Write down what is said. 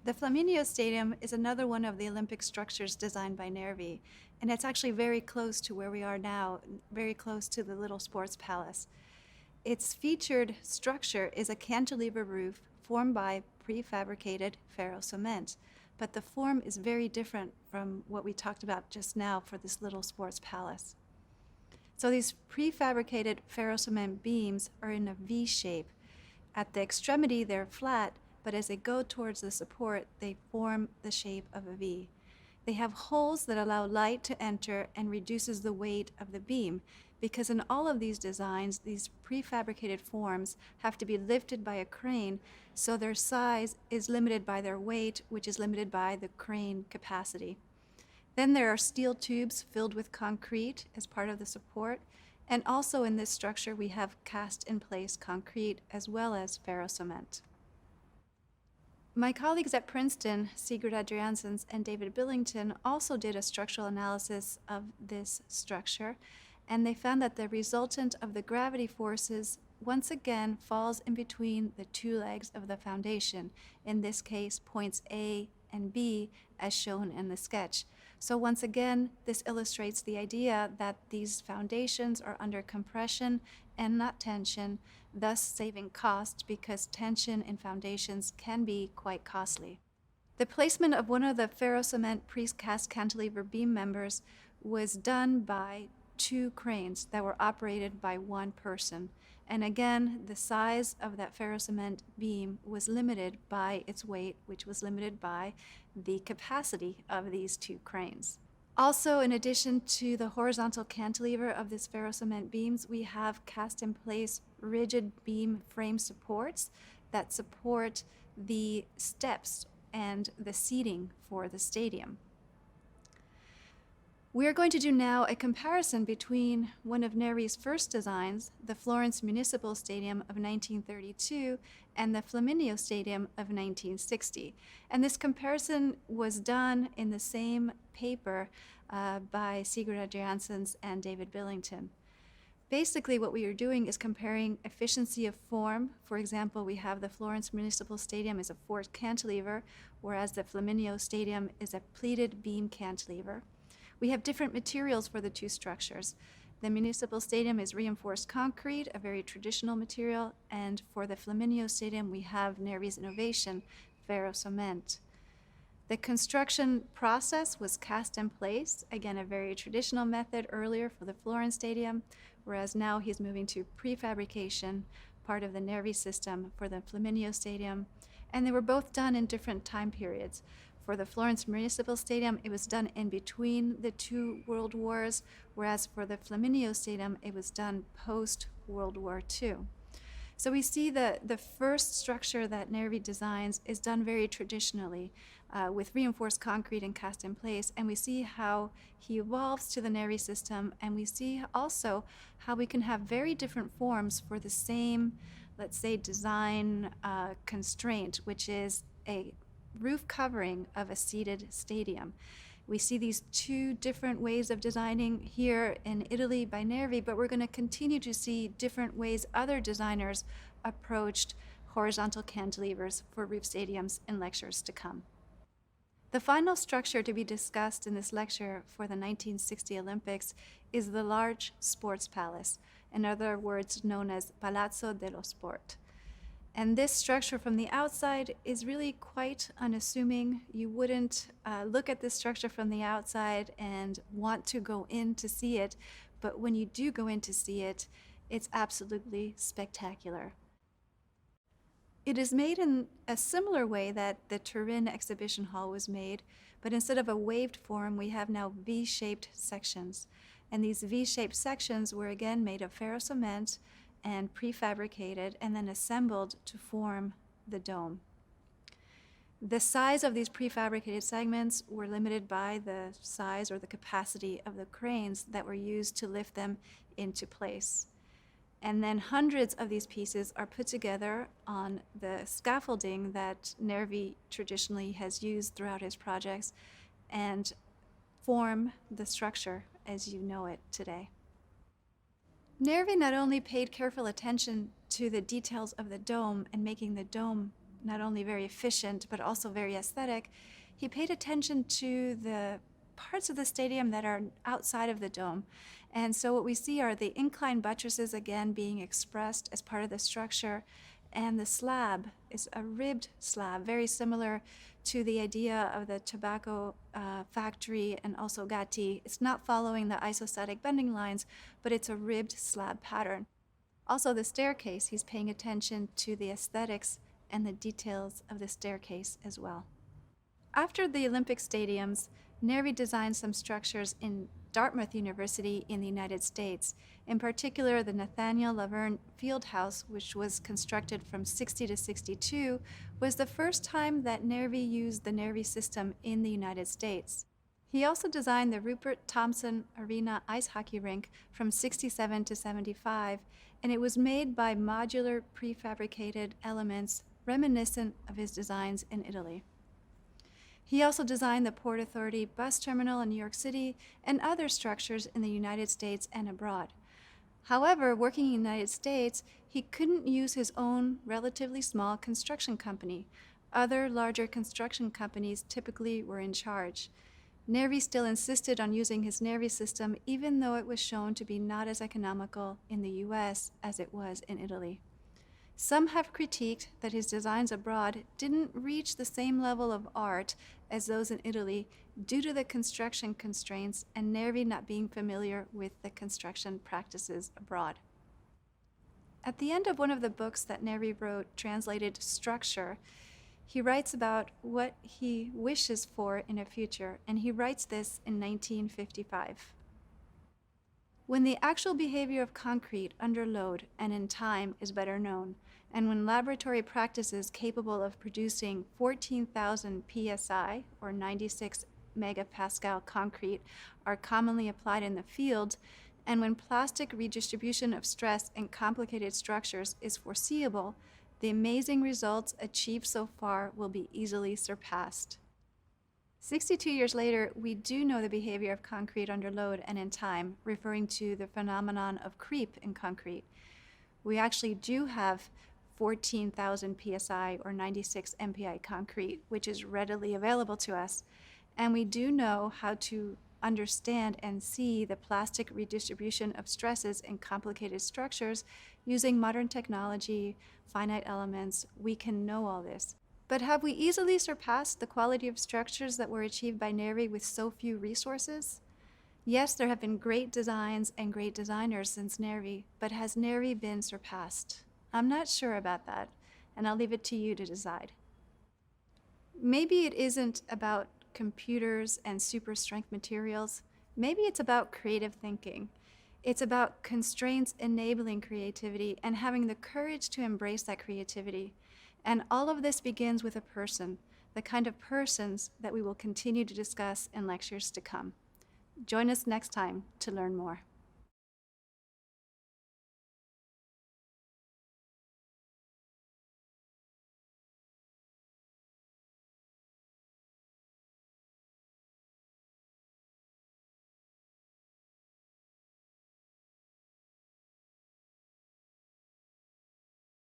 The Flaminio Stadium is another one of the Olympic structures designed by Nervi, and it's actually very close to where we are now, very close to the little sports palace. Its featured structure is a cantilever roof formed by prefabricated ferro cement, but the form is very different from what we talked about just now for this little sports palace. So these prefabricated ferro cement beams are in a V shape. At the extremity, they're flat, but as they go towards the support, they form the shape of a V. They have holes that allow light to enter and reduces the weight of the beam, because in all of these designs, these prefabricated forms have to be lifted by a crane, so their size is limited by their weight, which is limited by the crane capacity. Then there are steel tubes filled with concrete as part of the support, and also in this structure we have cast-in-place concrete as well as ferro cement. My colleagues at Princeton, Sigurd Adriansens and David Billington, also did a structural analysis of this structure, and they found that the resultant of the gravity forces once again falls in between the two legs of the foundation, in this case points A and B as shown in the sketch. So once again, this illustrates the idea that these foundations are under compression and not tension, thus saving cost because tension in foundations can be quite costly. The placement of one of the ferro cement precast cantilever beam members was done by two cranes that were operated by one person. And again, the size of that ferro cement beam was limited by its weight, which was limited by the capacity of these two cranes. Also, in addition to the horizontal cantilever of this ferro cement beams, we have cast-in-place rigid beam frame supports that support the steps and the seating for the stadium. We are going to do now a comparison between one of Nervi's first designs, the Florence Municipal Stadium of 1932, and the Flaminio Stadium of 1960. And this comparison was done in the same paper by Sigurd Adriansens and David Billington. Basically, what we are doing is comparing efficiency of form. For example, we have the Florence Municipal Stadium is a forked cantilever, whereas the Flaminio Stadium is a pleated beam cantilever. We have different materials for the two structures. The Municipal Stadium is reinforced concrete, a very traditional material, and for the Flaminio Stadium, we have Nervi's innovation, ferro cement. The construction process was cast in place, again, a very traditional method earlier for the Florence Stadium, whereas now he's moving to prefabrication, part of the Nervi system for the Flaminio Stadium, and they were both done in different time periods. For the Florence Municipal Stadium, it was done in between the two World Wars, whereas for the Flaminio Stadium, it was done post-World War II. So we see that the first structure that Nervi designs is done very traditionally with reinforced concrete and cast in place, and we see how he evolves to the Nervi system, and we see also how we can have very different forms for the same, let's say, design constraint, which is a roof covering of a seated stadium. We see these two different ways of designing here in Italy by Nervi, but we're going to continue to see different ways other designers approached horizontal cantilevers for roof stadiums in lectures to come. The final structure to be discussed in this lecture for the 1960 Olympics is the large sports palace, in other words known as Palazzo dello Sport. And this structure from the outside is really quite unassuming. You wouldn't look at this structure from the outside and want to go in to see it, but when you do go in to see it, it's absolutely spectacular. It is made in a similar way that the Turin exhibition hall was made, but instead of a waved form, we have now V-shaped sections. And these V-shaped sections were again made of ferro cement and prefabricated and then assembled to form the dome. The size of these prefabricated segments were limited by the size or the capacity of the cranes that were used to lift them into place. And then hundreds of these pieces are put together on the scaffolding that Nervi traditionally has used throughout his projects and form the structure as you know it today. Nervi not only paid careful attention to the details of the dome and making the dome not only very efficient, but also very aesthetic, he paid attention to the parts of the stadium that are outside of the dome. And so what we see are the inclined buttresses again being expressed as part of the structure, and the slab is a ribbed slab, very similar to the idea of the tobacco factory and also Gatti. It's not following the isostatic bending lines, but it's a ribbed slab pattern. Also the staircase, he's paying attention to the aesthetics and the details of the staircase as well. After the Olympic stadiums, Nervi designed some structures in Dartmouth University in the United States. In particular, the Nathaniel Laverne Fieldhouse, which was constructed from 60 to 62, was the first time that Nervi used the Nervi system in the United States. He also designed the Rupert Thompson Arena ice hockey rink from 67 to 75, and it was made by modular prefabricated elements reminiscent of his designs in Italy. He also designed the Port Authority bus terminal in New York City and other structures in the United States and abroad. However, working in the United States, he couldn't use his own relatively small construction company. Other larger construction companies typically were in charge. Nervi still insisted on using his Nervi system, even though it was shown to be not as economical in the US as it was in Italy. Some have critiqued that his designs abroad didn't reach the same level of art as those in Italy due to the construction constraints and Nervi not being familiar with the construction practices abroad. At the end of one of the books that Nervi wrote, translated Structure, he writes about what he wishes for in a future, and he writes this in 1955. When the actual behavior of concrete under load and in time is better known, and when laboratory practices capable of producing 14,000 psi, or 96 megapascal concrete, are commonly applied in the field, and when plastic redistribution of stress in complicated structures is foreseeable, the amazing results achieved so far will be easily surpassed. 62 years later, we do know the behavior of concrete under load and in time, referring to the phenomenon of creep in concrete. We actually do have 14,000 psi or 96 MPI concrete, which is readily available to us. And we do know how to understand and see the plastic redistribution of stresses in complicated structures using modern technology, finite elements. We can know all this. But have we easily surpassed the quality of structures that were achieved by Nervi with so few resources? Yes, there have been great designs and great designers since Nervi, but has Nervi been surpassed? I'm not sure about that, and I'll leave it to you to decide. Maybe it isn't about computers and super strength materials. Maybe it's about creative thinking. It's about constraints enabling creativity and having the courage to embrace that creativity. And all of this begins with a person, the kind of persons that we will continue to discuss in lectures to come. Join us next time to learn more.